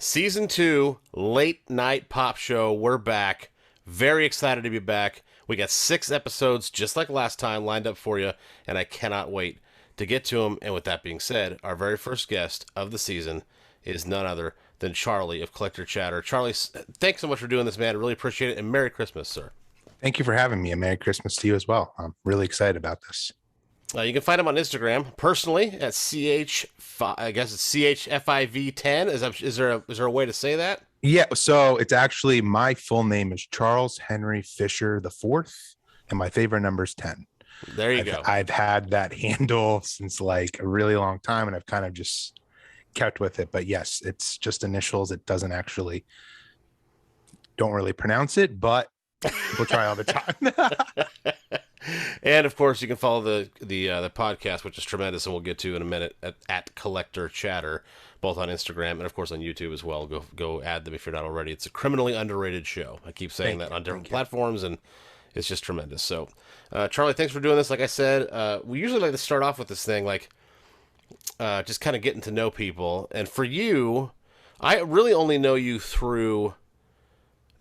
Season 2, late night pop show. We're back. Very excited to be back. We got 6 episodes, just like last time, lined up for you, and I cannot wait to get to them. And with that being said, our very first guest of the season is none other than Charlie of Collector Chatter. Charlie, thanks so much for doing this, man. I really appreciate it, and Merry Christmas, sir. Thank you for having me, and Merry Christmas to you as well. I'm really excited about this. You can find him on Instagram personally at I guess it's CHFIV10. Is there a way to say that? Yeah, so it's actually my full name is Charles Henry Fisher the Fourth, and my favorite number is 10. There you go. I've had that handle since like a really long time, and I've kind of just kept with it. But yes, it's just initials. It doesn't actually don't really pronounce it, but people try all the time. And of course, you can follow the podcast, which is tremendous, and we'll get to in a minute at Collector Chatter, both on Instagram and of course on YouTube as well. Go add them if you're not already. It's a criminally underrated show. I keep saying that on different platforms, and it's just tremendous. So, Charlie, thanks for doing this. Like I said, we usually like to start off with this thing, like just kind of getting to know people. And for you, I really only know you through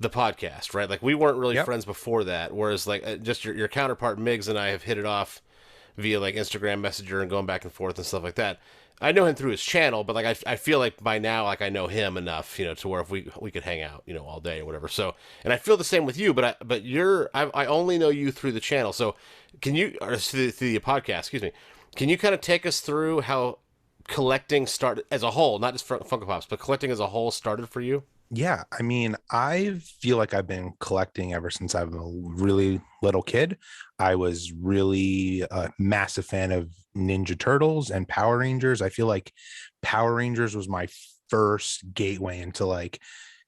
the podcast, right? Like we weren't really friends before that. Whereas like just your counterpart Miggs and I have hit it off via like Instagram Messenger and going back and forth and stuff like that. I know him through his channel, but like I feel like by now like I know him enough, to where if we could hang out, all day or whatever. So, and I feel the same with you, but I only know you through the channel. So, can you or through the podcast? Excuse me. Can you kind of take us through how collecting started as a whole, not just Funko Pops, but collecting as a whole started for you? Yeah, I mean, I feel like I've been collecting ever since I was a really little kid. I was really a massive fan of Ninja Turtles and Power Rangers. I feel like Power Rangers was my first gateway into like,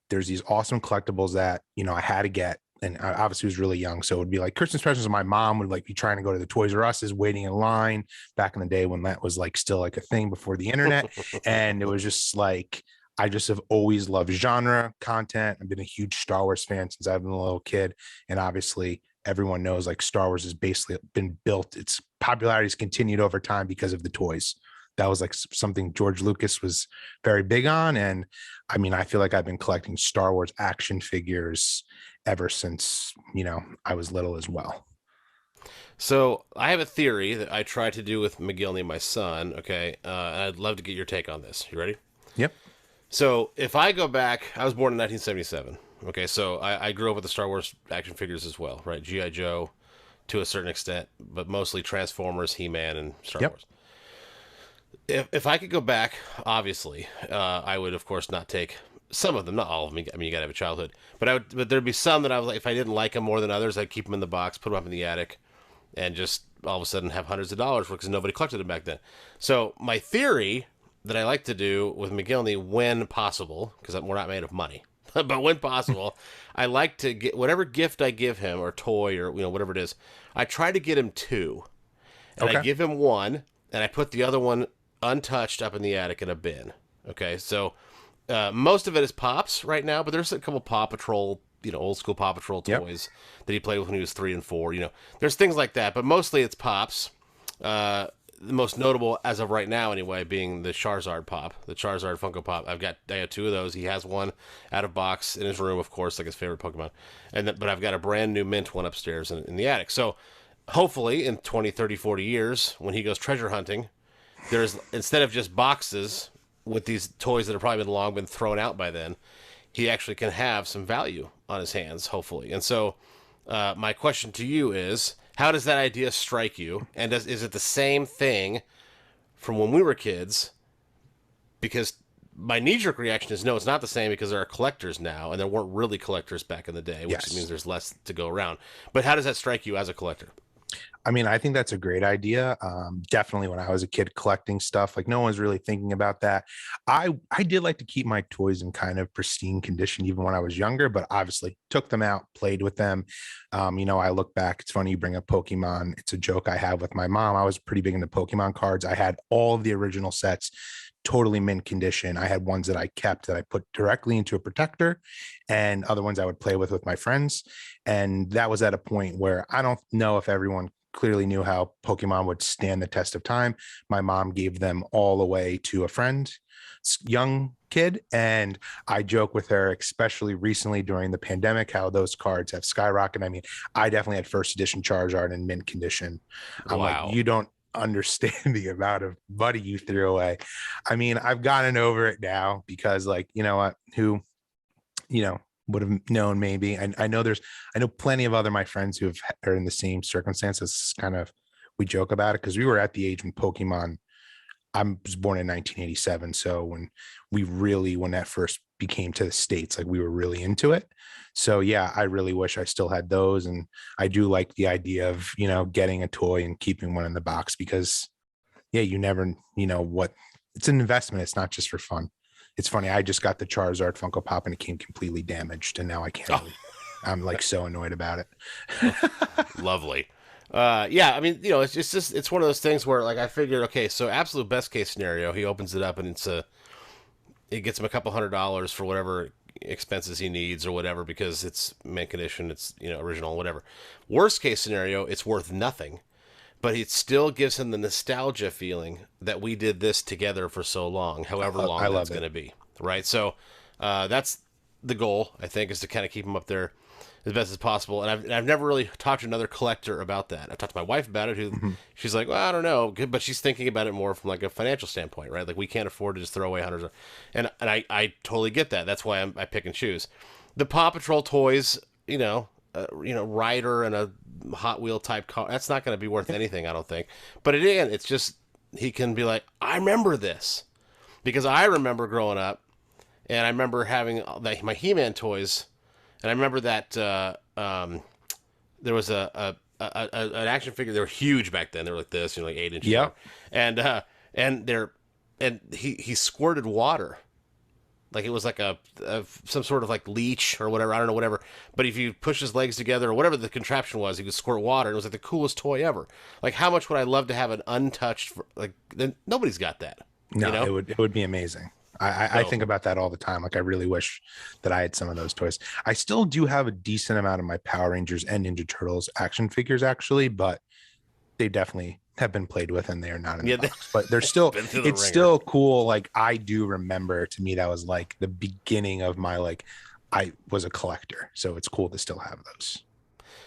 there's these awesome collectibles that, I had to get. And I obviously was really young. So it would be like Christmas presents. My mom would like be trying to go to the Toys R Us's, waiting in line back in the day when that was like still like a thing before the internet. And it was just like, I just have always loved genre content. I've been a huge Star Wars fan since I've been a little kid. And obviously everyone knows like Star Wars has basically been built. Its popularity has continued over time because of the toys. That was like something George Lucas was very big on. And I mean, I feel like I've been collecting Star Wars action figures ever since, I was little as well. So I have a theory that I try to do with McGillney, my son. Okay. And I'd love to get your take on this. You ready? Yep. So if I go back, I was born in 1977. Okay, so I grew up with the Star Wars action figures as well, right? G.I. Joe to a certain extent, but mostly Transformers, He-Man, and Star Wars. If I could go back, obviously, I would, of course, not take some of them, not all of them. I mean, you gotta have a childhood. But there'd be some that I was like, if I didn't like them more than others, I'd keep them in the box, put them up in the attic, and just all of a sudden have hundreds of dollars for because nobody collected them back then. So my theory that I like to do with McGillney when possible, because we're not made of money, but when possible, I like to get whatever gift I give him or toy or whatever it is. I try to get him 2, and I give him 1, and I put the other one untouched up in the attic in a bin. Okay, so most of it is Pops right now, but there's a couple Paw Patrol, old school Paw Patrol toys that he played with when he was 3 and 4. There's things like that, but mostly it's Pops. The most notable as of right now anyway being the Charizard Pop, the Charizard Funko Pop. I have 2 of those. He has one out of box in his room, of course, like his favorite Pokemon. But I've got a brand new mint one upstairs in the attic. So hopefully in 20, 30, 40 years when he goes treasure hunting, there's instead of just boxes with these toys that have probably been thrown out by then, he actually can have some value on his hands, hopefully. And so my question to you is, how does that idea strike you? And is it the same thing from when we were kids? Because my knee-jerk reaction is no, it's not the same because there are collectors now, and there weren't really collectors back in the day, which means there's less to go around. But how does that strike you as a collector? I mean, I think that's a great idea. Definitely when I was a kid collecting stuff, like no one's really thinking about that. I did like to keep my toys in kind of pristine condition, even when I was younger, but obviously took them out, played with them. I look back, it's funny you bring up Pokemon. It's a joke I have with my mom. I was pretty big into Pokemon cards. I had all of the original sets, totally mint condition. I had ones that I kept that I put directly into a protector and other ones I would play with my friends. And that was at a point where I don't know if everyone clearly knew how Pokemon would stand the test of time. My mom gave them all away to a friend, young kid, and I joke with her, especially recently during the pandemic, how those cards have skyrocketed. I mean, I definitely had first edition Charizard in mint condition. I'm like, Wow. you don't understand the amount of money you threw away. I mean, I've gotten over it now because, like, you know what, who, you know, would have known maybe. I know I know plenty of other my friends who are in the same circumstances. Kind of, we joke about it because we were at the age when Pokemon, I was born in 1987. So when that first became to the States, like we were really into it. So yeah, I really wish I still had those. And I do like the idea of, getting a toy and keeping one in the box because yeah, you never, what it's an investment. It's not just for fun. It's funny. I just got the Charizard Funko Pop and it came completely damaged. And now I can't Oh, really, I'm like so annoyed about it. lovely. Yeah, I mean, it's one of those things where like I figured, okay, so absolute best case scenario, he opens it up and it gets him a couple $100 for whatever expenses he needs or whatever because it's mint condition, it's original, whatever. Worst case scenario, it's worth nothing, but it still gives him the nostalgia feeling that we did this together for so long, however I long that's love going it. to be, right? So that's the goal, I think, is to kind of keep him up there as best as possible. And I've never really talked to another collector about that. I've talked to my wife about it, who Mhm. she's like, well, I don't know, but she's thinking about it more from like a financial standpoint, right? Like we can't afford to just throw away hundreds of, and I totally get that. That's why I pick and choose. The Paw Patrol toys, Ryder and a Hot Wheel type car, that's not going to be worth anything, I don't think. But again, it's just he can be like, I remember this because I remember growing up, and I remember having my He-Man toys, and I remember that there was an action figure. They were huge back then. They were like this, like 8 inches long, Yep. and he squirted water. Like it was like some sort of like leech or whatever. I don't know, whatever. But if you push his legs together or whatever the contraption was, he could squirt water. And it was like the coolest toy ever. Like how much would I love to have an untouched? Like then nobody's got that. You No, know. it would be amazing. I So think about that all the time. Like I really wish that I had some of those toys. I still do have a decent amount of my Power Rangers and Ninja Turtles action figures actually, but they definitely have been played with and they are not in the yeah, box. But they're still, been through the it's ringer. still cool. Like I do remember, to me that was like the beginning of my, like, I was a collector. So it's cool to still have those.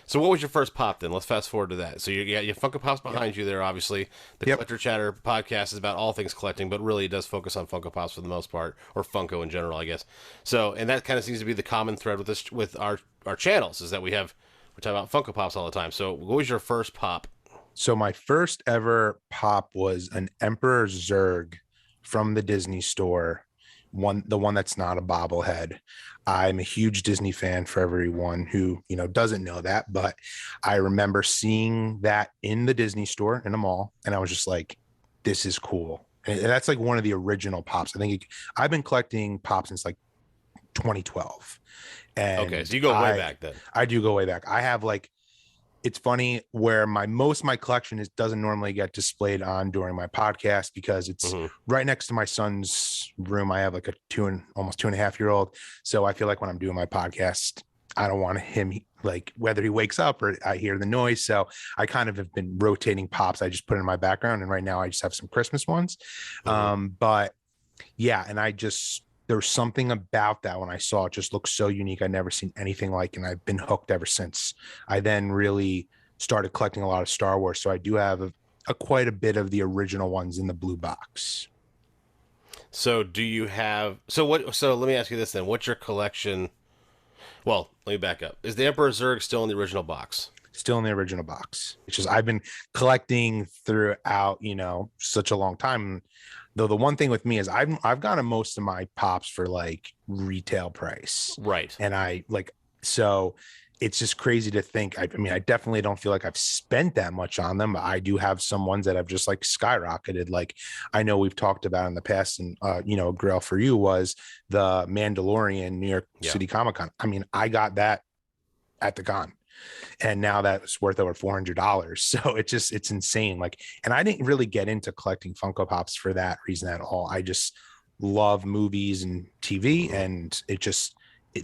So what was your first pop then? Let's fast forward to that. So you got your Funko Pops Yep. behind you there, obviously. The Yep. Collector Chatter podcast is about all things collecting, but really it does focus on Funko Pops for the most part, or Funko in general, I guess. So, and that kind of seems to be the common thread with this, with our channels, is that we're talking about Funko Pops all the time. So what was your first pop? So my first ever pop was an Emperor Zurg from the Disney store, the one that's not a bobblehead. I'm a huge Disney fan, for everyone who, doesn't know that, but I remember seeing that in the Disney store in a mall, and I was just like, this is cool. And that's like one of the original pops. I've been collecting pops since like 2012, Okay, and so you go way I back then. I do go way back. I have like, it's funny where most of my collection doesn't normally get displayed on during my podcast because it's Hmm. right next to my son's room. I have like a almost 2.5 year old. So I feel like when I'm doing my podcast, I don't want him, like, whether he wakes up or I hear the noise. So I kind of have been rotating pops. I just put in my background. And right now I just have some Christmas ones. Hmm. But yeah, and there's something about that when I saw it, just looked so unique. I'd never seen anything like, and I've been hooked ever since. I then really started collecting a lot of Star Wars, so I do have a quite a bit of the original ones in the blue box. So do you have so what? So let me ask you this then: what's your collection? Well, let me back up. Is the Emperor Zurg still in the original box? Still in the original box. It's just I've been collecting throughout, such a long time. Though the one thing with me is I've gotten most of my pops for like retail price, Right. and I like, so it's just crazy to think. I mean, I definitely don't feel like I've spent that much on them, but I do have some ones that have just like skyrocketed. Like I know we've talked about in the past, and a grail for you was the Mandalorian New York Yeah. City Comic Con. I mean, I got that at the con, and now that's worth over $400. So it's insane. Like, and I didn't really get into collecting Funko Pops for that reason at all. I just love movies and TV, Hmm. and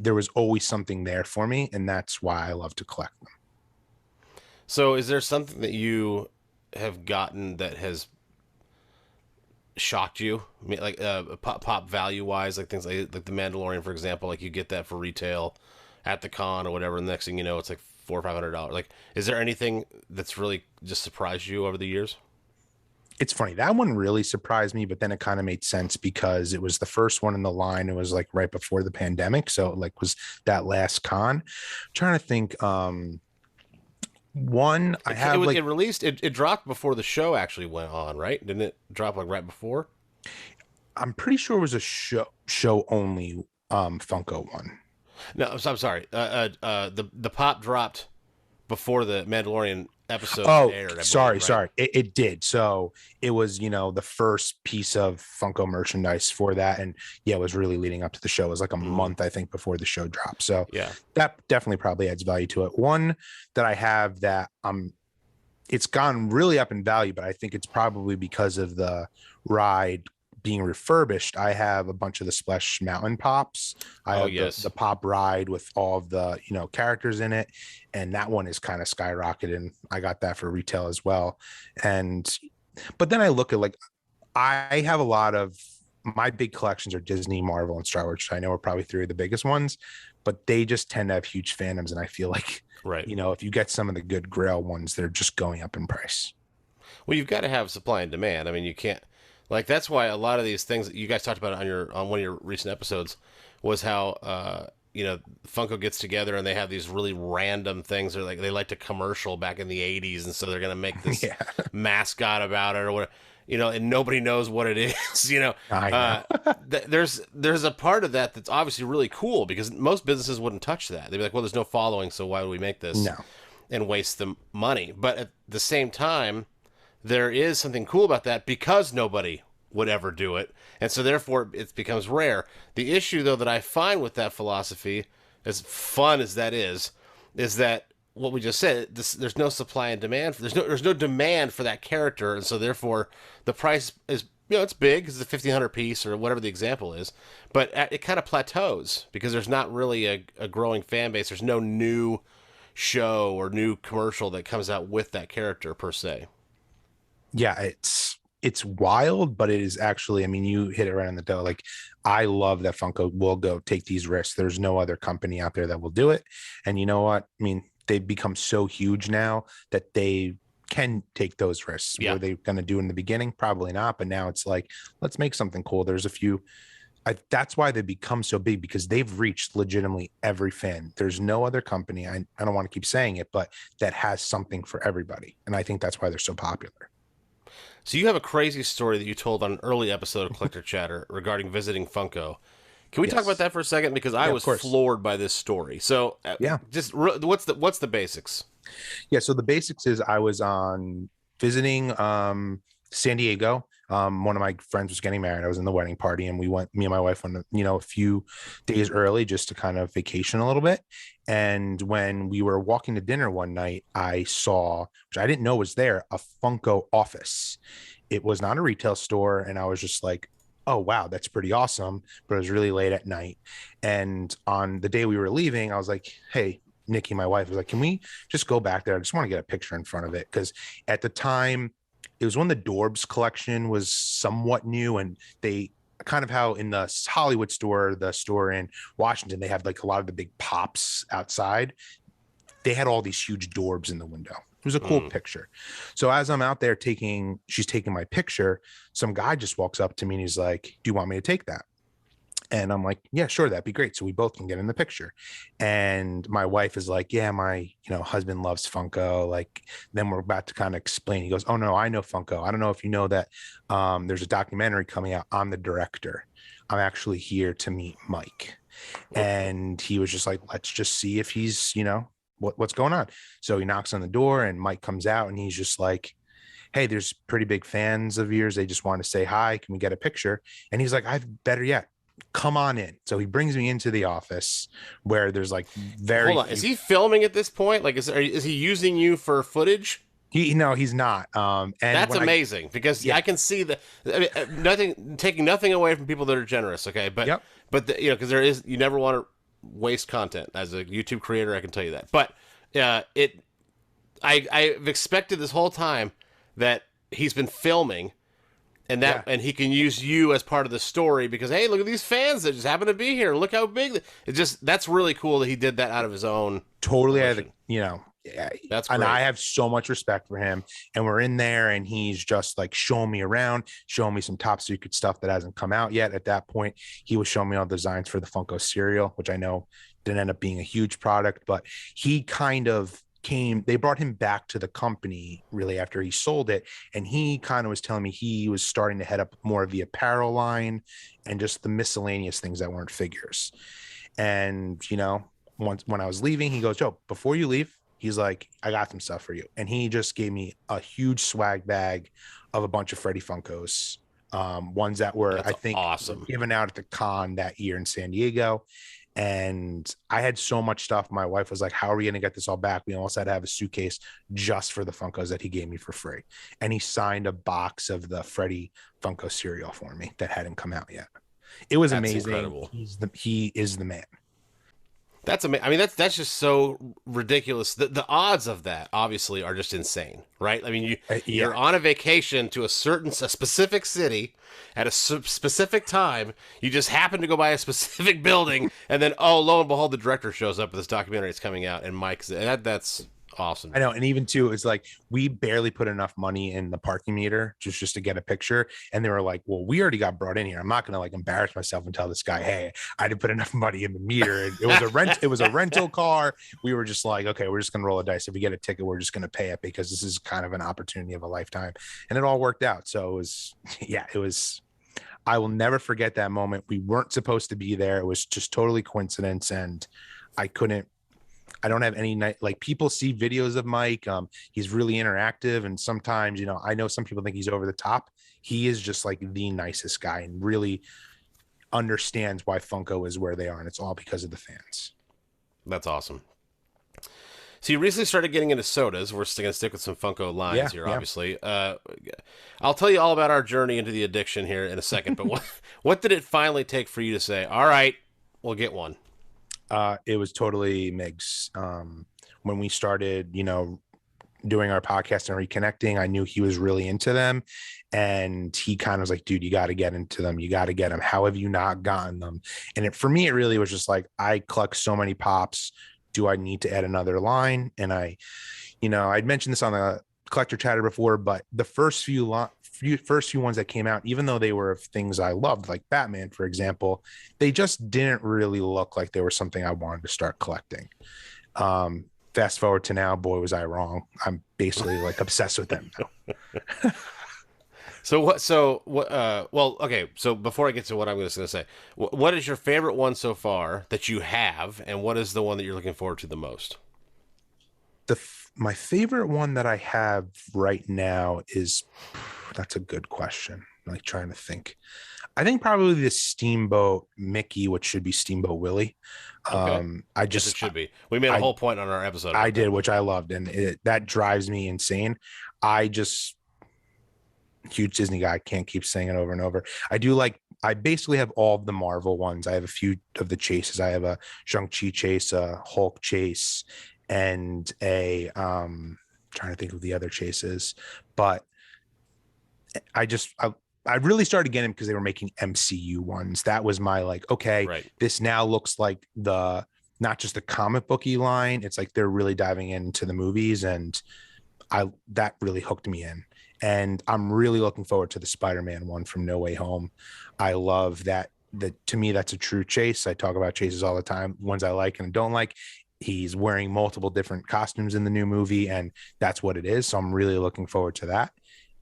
there was always something there for me, and that's why I love to collect them. So is there something that you have gotten that has shocked you? I mean, like pop value wise, like things like the Mandalorian, for example. Like you get that for retail at the con or whatever. And the next thing you know, it's like $400 or $500. Like, is there anything that's really just surprised you over the years? It's funny. That one really surprised me, but then it kind of made sense because it was the first one in the line. It was like right before the pandemic. So like was that last con. I'm trying to think. One I have like It released. It dropped before the show actually went on, right? Didn't it drop like right before? I'm pretty sure it was a show only Funko one. No, I'm sorry. The pop dropped before the Mandalorian episodes Oh, aired. I sorry, believe, right? sorry. It did. So it was, the first piece of Funko merchandise for that. And yeah, it was really leading up to the show. It was like a Mm, month, I think, before the show dropped. So yeah. that definitely probably adds value to it. One that I have that it's gone really up in value, but I think it's probably because of the ride being refurbished. I have a bunch of the Splash Mountain Pops. I Oh have yes. the pop ride with all of the characters in it, and that one is kind of skyrocketed. And I got that for retail as well. And but then I look at like I have a lot of my big collections are Disney, Marvel, and Star Wars, which I know are probably three of the biggest ones, but they just tend to have huge fandoms. And I feel like, Right. if you get some of the good Grail ones, they're just going up in price. Well, you've got to have supply and demand. I mean, you can't like that's why a lot of these things that you guys talked about on one of your recent episodes was how Funko gets together and they have these really random things. Or like they liked a commercial back in the '80s, and so they're gonna make this Yeah, mascot about it or whatever. And nobody knows what it is. I know. There's a part of that that's obviously really cool because most businesses wouldn't touch that. They'd be like, well, there's no following, so why would we make this No. and waste the money? But at the same time, there is something cool about that because nobody would ever do it. And so therefore it becomes rare. The issue though that I find with that philosophy, as fun as that is that what we just said, there's no supply and demand. There's no demand for that character, and so therefore the price is it's big. It's a 1,500 piece or whatever the example is, but it kind of plateaus because there's not really a growing fan base. There's no new show or new commercial that comes out with that character per se. Yeah, it's wild, but it is actually, I mean, you hit it right on the toe. Like, I love that Funko will go take these risks. There's no other company out there that will do it. And you know what? I mean, they've become so huge now that they can take those risks. Yeah. Were they going to do in the beginning? Probably not. But now it's like, let's make something cool. There's a few. That's why they become so big because they've reached legitimately every fan. There's no other company, I don't want to keep saying it, but that has something for everybody. And I think that's why they're so popular. So you have a crazy story that you told on an early episode of Collector Chatter regarding visiting Funko. Can we talk about Yes. that for a second? Because I Yeah, of was course. floored by this story. So Yeah. just what's the basics? Yeah. So the basics is I was on visiting San Diego. One of my friends was getting married. I was in the wedding party, and me and my wife went, a few days early just to kind of vacation a little bit. And when we were walking to dinner one night, I saw, which I didn't know was there, a Funko office. It was not a retail store, and I was just like, oh wow, that's pretty awesome. But it was really late at night. And on the day we were leaving, I was like, hey, Nikki, my wife, was like, can we just go back there? I just want to get a picture in front of it. Because at the time, it was when the Dorbs collection was somewhat new, and they kind of how in the Hollywood store, the store in Washington, they have like a lot of the big pops outside. They had all these huge Dorbs in the window. It was a cool Mm. picture. So as I'm out there she's taking my picture, some guy just walks up to me and he's like, do you want me to take that? And I'm like, yeah, sure, that'd be great. So we both can get in the picture. And my wife is like, yeah, my, husband loves Funko. Like, then we're about to kind of explain. He goes, oh no, I know Funko. I don't know if you know that there's a documentary coming out. I'm the director. I'm actually here to meet Mike. And he was just like, let's just see if he's, what's going on. So he knocks on the door and Mike comes out and he's just like, hey, there's pretty big fans of yours. They just want to say hi. Can we get a picture? And he's like, I've better yet, come on in. So he brings me into the office where there's like very Hold on, is he filming at this point? Like, is he using you for footage? no, he's not. And That's when amazing because Yeah. I can see that. I mean, taking nothing away from people that are generous. Okay, but Yep. because you never want to waste content as a YouTube creator. I can tell you that. But I've expected this whole time that he's been filming, Yeah, and he can use you as part of the story because hey, look at these fans that just happen to be here. Look how big it just that's really cool that he did that out of his own totally. volition. Yeah, That's and I great. have so much respect for him. And we're in there, and he's just like showing me around, showing me some top secret stuff that hasn't come out yet. At that point, he was showing me all the designs for the Funko cereal, which I know didn't end up being a huge product, but he kind of came. They brought him back to the company really after he sold it, and he kind of was telling me he was starting to head up more of the apparel line and just the miscellaneous things that weren't figures. And once when I was leaving, he goes, "Joe, before you leave," he's like, "I got some stuff for you." And he just gave me a huge swag bag of a bunch of Freddy Funkos, ones that were, That's I think, were awesome. given out at the con that year in San Diego. And I had so much stuff. My wife was like, "How are we going to get this all back?" We almost had to have a suitcase just for the Funkos that he gave me for free. And he signed a box of the Freddy Funko cereal for me that hadn't come out yet. It was That's amazing. incredible. He is the man. That's amazing. I mean, that's just so ridiculous. The odds of that obviously are just insane, right? I mean, Yeah. you're on a vacation to a specific city at a specific time. You just happen to go by a specific building, and then oh, lo and behold, the director shows up with this documentary. It's coming out, and that's awesome. I know. And even too, it's like we barely put enough money in the parking meter just to get a picture. And they were like, "Well, we already got brought in here. I'm not gonna like embarrass myself and tell this guy, hey, I didn't put enough money in the meter." And it was a rental car. We were just like, okay, we're just gonna roll a dice. If we get a ticket, we're just gonna pay it because this is kind of an opportunity of a lifetime. And it all worked out. So it was, yeah, it was. I will never forget that moment. We weren't supposed to be there. It was just totally coincidence. And I couldn't I don't have any night like people see videos of Mike. He's really interactive, and sometimes I know some people think he's over the top. He is just like the nicest guy and really understands why Funko is where they are, and it's all because of the fans. That's awesome. So you recently started getting into sodas. We're still going to stick with some Funko Yeah, lines here, yeah. obviously. I'll tell you all about our journey into the addiction here in a second. But what did it finally take for you to say, "All right, we'll get one"? It was totally Migs. When we started, doing our podcast and reconnecting, I knew he was really into them. And he kind of was like, "Dude, you got to get into them. You got to get them. How have you not gotten them?" And for me, it really was just like, I collect so many pops. Do I need to add another line? And I'd mentioned this on the collector chatter before, but the first few ones that came out, even though they were of things I loved, like Batman, for example, they just didn't really look like they were something I wanted to start collecting. Fast forward to now, boy, was I wrong. I'm basically like obsessed with them now. So what? So what? Well, okay. So before I get to what I'm just going to say, what is your favorite one so far that you have, and what is the one that you're looking forward to the most? My favorite one that I have right now is that's a good question. I'm like trying to think. I think probably the Steamboat Mickey, which should be Steamboat Willie. Okay. I Yes, it just should be. We made a I whole point on our episode I about did, that. which I loved, and that drives me insane. I just huge Disney guy, can't keep saying it over and over. I basically have all of the Marvel ones. I have a few of the chases. I have a Shang-Chi chase, a Hulk chase, and a trying to think of the other chases. But I just I really started getting them because they were making MCU ones. That was my like, okay, Right. this now looks like the not just the comic booky line. It's like they're really diving into the movies, and that really hooked me in. And I'm really looking forward to the Spider-Man one from No Way Home. I love that. That to me, that's a true chase. I talk about chases all the time, ones I like and don't like. He's wearing multiple different costumes in the new movie, and that's what it is. So I'm really looking forward to that.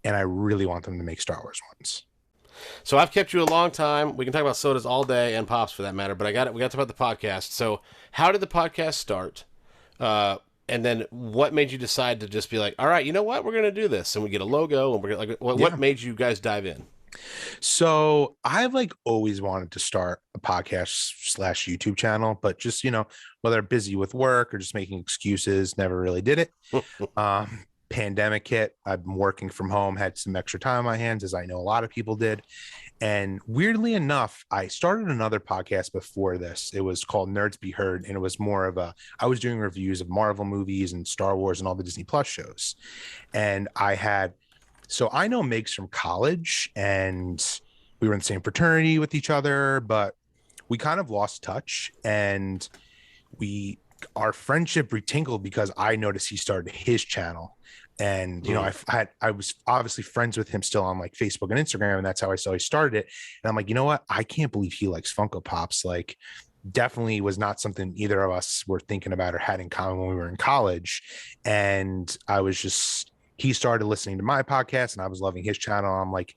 And I really want them to make Star Wars ones. So I've kept you a long time. We can talk about sodas all day and pops for that matter, but we got to talk about the podcast. So how did the podcast start? And then what made you decide to just be like, all right, you know what? We're going to do this. And we get a logo and we're gonna, like, what Yeah. made you guys dive in? So I've like always wanted to start a podcast slash YouTube channel, but just, whether busy with work or just making excuses, never really did it. Pandemic hit. I'm working from home, had some extra time on my hands, as I know a lot of people did. And weirdly enough, I started another podcast before this. It was called Nerds Be Heard. And it was more of I was doing reviews of Marvel movies and Star Wars and all the Disney Plus shows. And I had So I know Migs from college, and we were in the same fraternity with each other, but we kind of lost touch, and we our friendship retinkled because I noticed he started his channel. And Mm. I was obviously friends with him still on like Facebook and Instagram, and that's how I saw he started it. And I'm like, you know what? I can't believe he likes Funko Pops. Like, definitely was not something either of us were thinking about or had in common when we were in college. And I was just he started listening to my podcast, and I was loving his channel. I'm like,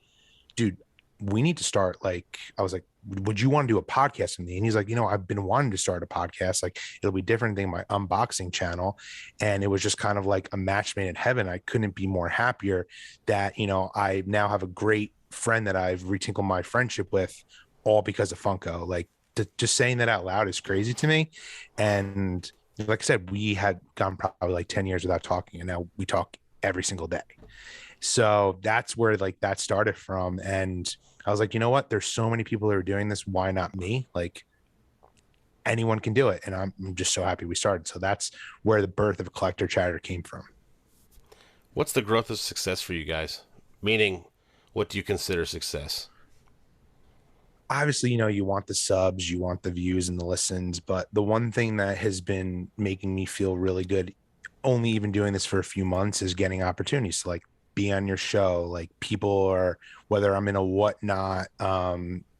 dude, we need to start, like, I was like, would you want to do a podcast with me? And he's like, I've been wanting to start a podcast. Like, it'll be different than my unboxing channel. And it was just kind of like a match made in heaven. I couldn't be more happier that, I now have a great friend that I've retinkled my friendship with, all because of Funko. Like, just saying that out loud is crazy to me. And like I said, we had gone probably like 10 years without talking, and now we talk every single day. So that's where like that started from. And I was like, you know what? There's so many people that are doing this. Why not me? Like, anyone can do it. And I'm just so happy we started. So that's where the birth of Collector Chatter came from. What's the growth of success for you guys? Meaning, what do you consider success? Obviously, you want the subs, you want the views and the listens, but the one thing that has been making me feel really good, only even doing this for a few months, is getting opportunities to like be on your show. Like, people are, whether I'm in a whatnot, auction,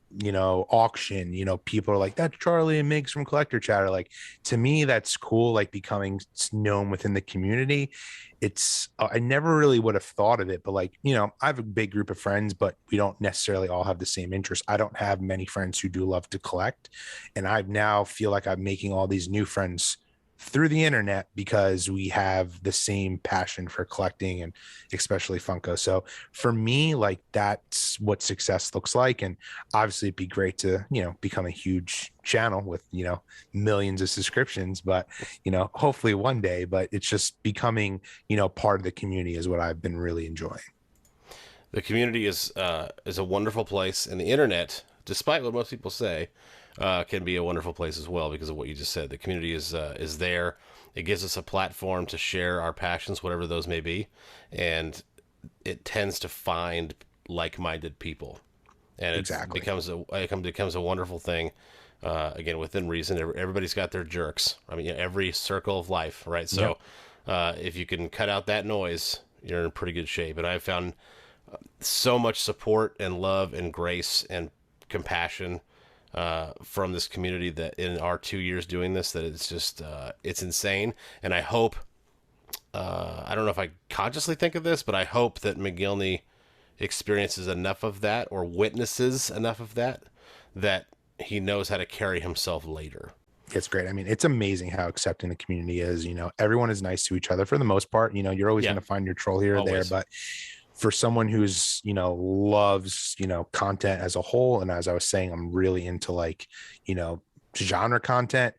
people are like, that's Charlie and Migs from Collector Chatter. Like, to me, that's cool. Like, becoming known within the community. It's I never really would have thought of it, but like, I have a big group of friends, but we don't necessarily all have the same interests. I don't have many friends who do love to collect, and I now feel like I'm making all these new friends through the internet because we have the same passion for collecting, and especially Funko. So for me, like, that's what success looks like. And obviously it'd be great to, become a huge channel with, millions of subscriptions, but, hopefully one day. But it's just becoming, part of the community is what I've been really enjoying. The community is a wonderful place, and the internet, despite what most people say, can be a wonderful place as well because of what you just said. The community is there. It gives us a platform to share our passions, whatever those may be, and it tends to find like-minded people, and Exactly. it becomes a wonderful thing. Again, within reason, everybody's got their jerks. I mean, every circle of life, right? Yep. So, if you can cut out that noise, you're in pretty good shape. And I've found so much support and love and grace and compassion from this community that in our 2 years doing this, that it's just it's insane. And I hope I don't know if I consciously think of this, but I hope that McGillney experiences enough of that or witnesses enough of that that he knows how to carry himself later. It's great. I mean, it's amazing how accepting the community is. Everyone is nice to each other for the most part. You're always Yeah, going to find your troll here or there, always. but for someone who's, loves, content as a whole, and as I was saying, I'm really into like, genre content,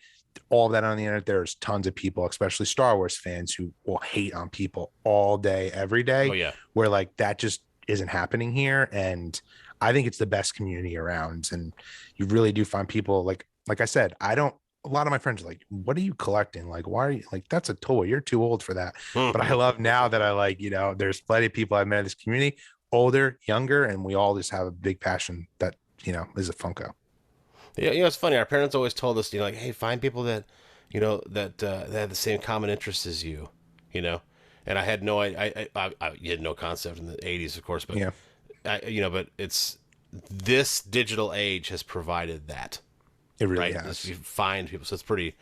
all of that on the internet. There's tons of people, especially Star Wars fans, who will hate on people all day, every Oh day, yeah. where like that just isn't happening here. And I think it's the best community around. And you really do find people like I said, I don't, a lot of my friends are like, what are you collecting? Like, why are you like, that's a toy. You're too old for that. But I love now that I like, there's plenty of people I've met in this community, older, younger, and we all just have a big passion that, is a Funko. Yeah, it's funny. Our parents always told us, like, hey, find people that, that have the same common interests as you, you know. And I had no, I you had no concept in the '80s, of course, but Yeah, but it's this digital age has provided that, it really right? This, has. you find people, so it's pretty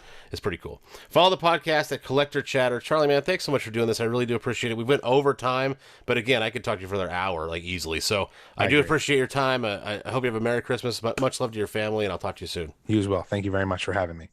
cool. Follow the podcast at Collector Chatter. Charlie, man, thanks so much for doing this. I really do appreciate it. We went over time, but again, I could talk to you for another hour, like easily. So I I do agree. appreciate your time. I hope you have a Merry Christmas. Much love to your family, and I'll talk to you soon. You as well. Thank you very much for having me.